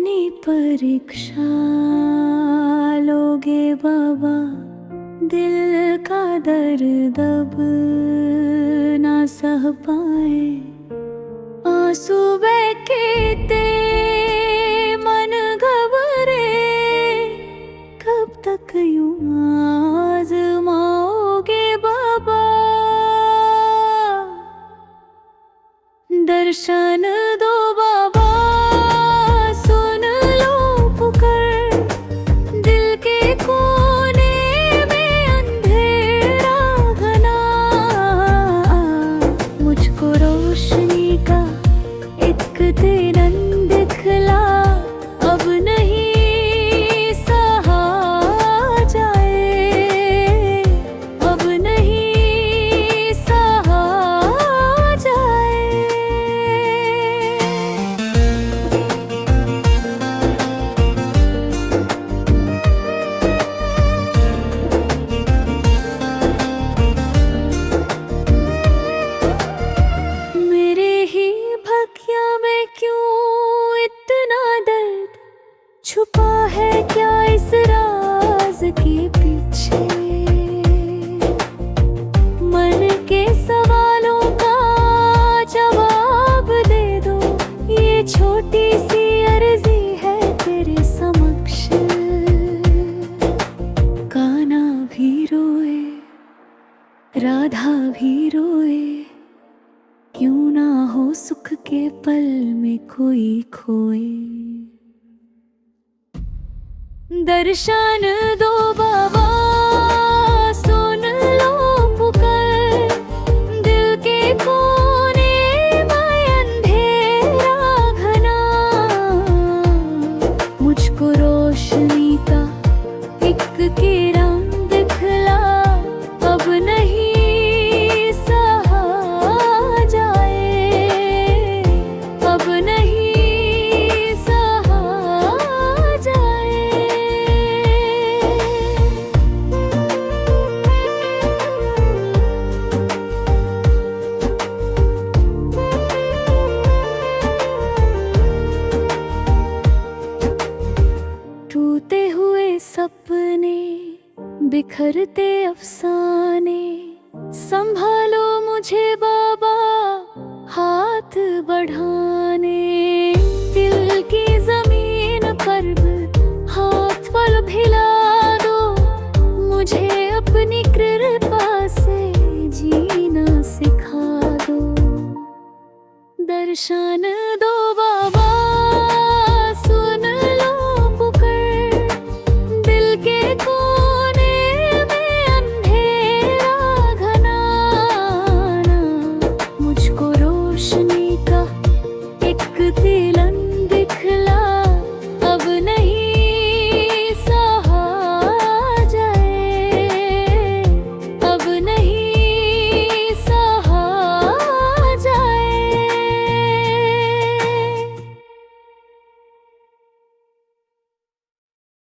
कितनी परीक्षा लोगे बाबा, दिल का दर्द अब ना सह पाए। आंसू बहते मन घबरे, कब तक यूं आज़माओगे बाबा। दर्शन दो बाबा, सुन लो पुकार, दिल के कोने में अंधेरा घना। मुझको रोशनी का एक किरण दिखला, अब नहीं सहा जाए, अब नहीं सहा जाए। छुपा है क्या इस राज के पीछे, मन के सवालों का जवाब दे दो। ये छोटी सी अर्जी है तेरे समक्ष। कान्हा भी रोए, राधा भी रोए, क्यों ना हो सुख के पल में कोई खोए। दर्शन दो बाबा, सुन लो पुकार, दिल के कोने में अंधेरा घना। मुझको रोशनी का एक किरण दिखला, अब नहीं सहा जाए, अब नहीं सपने, बिखरते अफसाने। संभालो मुझे बाबा, हाथ बढ़ाने। दिल की जमीन पर हाथ पल भिला दो, मुझे अपनी कृपा से जीना सिखा दो। दर्शन दो बाबा।